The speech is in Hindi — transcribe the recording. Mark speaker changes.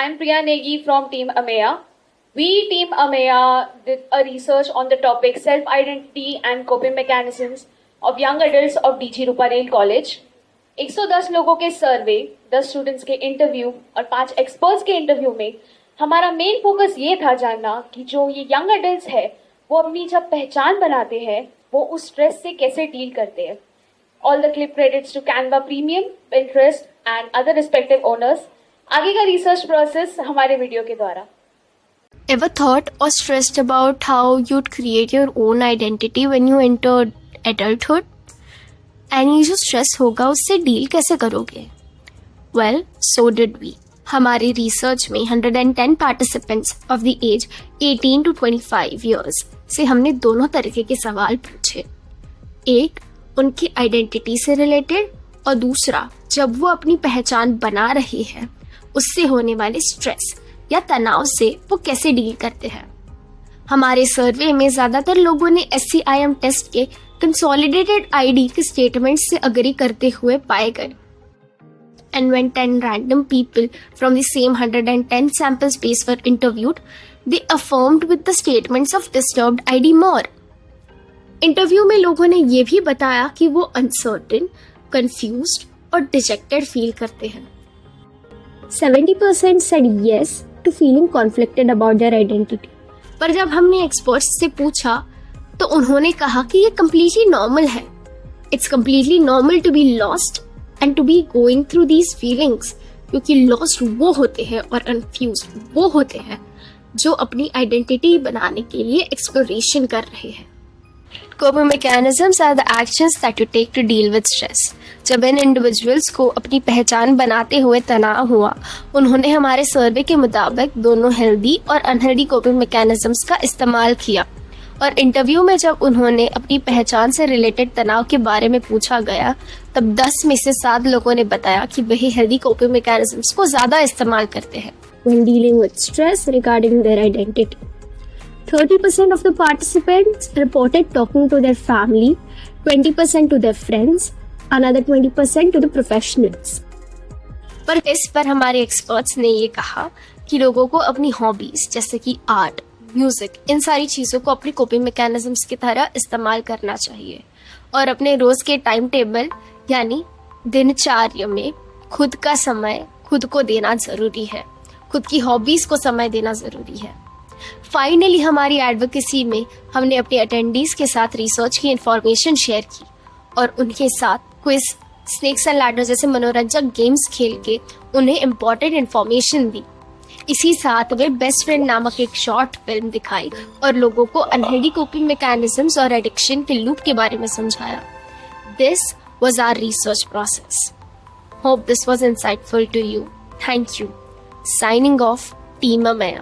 Speaker 1: I'm Priya Negi from Team AMEA. We, Team AMEA, did a research on the topic self-identity and coping mechanisms of young adults of DG Ruparel College. 110 लोगों के सर्वे, 10 स्टूडेंट्स के इंटरव्यू और 5 एक्सपर्ट्स के इंटरव्यू में हमारा मेन फोकस ये था जानना कि जो ये यंग एडल्ट्स है वो अपनी जब पहचान बनाते हैं वो उस स्ट्रेस से कैसे डील करते हैं. All the clip credits to Canva premium, Pinterest and other respective owners. आगे का रिसर्च प्रोसेस हमारे वीडियो के द्वारा.
Speaker 2: Ever thought or stressed about how you'd create your own identity when you entered adulthood? And ये जो स्ट्रेस होगा उससे डील कैसे करोगे? Well, so did we. हमारी रिसर्च में 110 participants of the age 18 to 25 years से हमने दोनों तरीके के सवाल पूछे. एक उनकी आइडेंटिटी से रिलेटेड और दूसरा जब वो अपनी पहचान बना रही है उससे होने वाले स्ट्रेस या तनाव से वो कैसे डील करते हैं. हमारे सर्वे में ज्यादातर लोगों ने SCIM टेस्ट के कंसोलिडेटेड ID के स्टेटमेंट से अग्री करते हुए पाए गए. And when 10 random people from the same 110 sample space were interviewed, they affirmed with the statements of disturbed ID more. Interview में लोगों ने ये भी बताया कि वो अनसर्टेन, कंफ्यूज्ड और डिजेक्टेड फील करते हैं. 70% said yes to feeling conflicted about their identity. पर जब हमने एक्सपर्ट्स से पूछा तो उन्होंने कहा कि ये completely normal है. It's completely normal to be lost and to be going through these feelings. क्योंकि lost वो होते हैं और confused वो होते हैं जो अपनी आइडेंटिटी बनाने के लिए एक्सप्लोरेशन कर रहे हैं. Coping mechanisms are the actions that you take to deal with stress. जब इन इंडिविजुअल्स को अपनी पहचान बनाते हुए तनाव हुआ, उन्होंने हमारे सर्वे के मुताबिक दोनों हेल्दी और अनहेल्दी कोपिंग मैकेनिज्म्स का इस्तेमाल किया. और इंटरव्यू में जब उन्होंने अपनी पहचान से रिलेटेड तनाव के बारे में पूछा गया, तब 10 में से 7 लोगों ने बताया कि वही हेल्दी कोपिंग मैकेनिज्म्स को ज़्यादा इस्तेमाल करते हैं when dealing with stress regarding their identity. 30% of the participants reported talking to their family, 20% to their friends, another 20% to the professionals. पर इस पर हमारे एक्सपर्ट्स ने ये कहा कि लोगों को अपनी हॉबीज जैसे कि आर्ट, म्यूजिक, इन सारी चीज़ों को अपनी कोपिंग मैकेनिज्म्स की तरह इस्तेमाल करना चाहिए और अपने रोज के टाइम टेबल यानी दिनचर्या में खुद का समय खुद को देना ज़रूरी है. खुद की हॉबीज को समय देना ज़रूरी है. फाइनली हमारी एडवोकेसी में हमने अपने अटेंडीज के साथ रिसर्च की इंफॉर्मेशन शेयर की और उनके साथ क्विज, स्नेक्स एंड लैडर जैसे मनोरंजक गेम्स खेल के उन्हें इम्पोर्टेंट इंफॉर्मेशन दी. इसी साथ वे बेस्ट फ्रेंड नामक एक शॉर्ट फिल्म दिखाई और लोगों को अनहेल्दी कोपिंग मैकेनिज्म्स और एडिक्शन के लूप के बारे में समझाया. This was our research process. Hope this was insightful to you. Thank you. Signing off, team AMEA.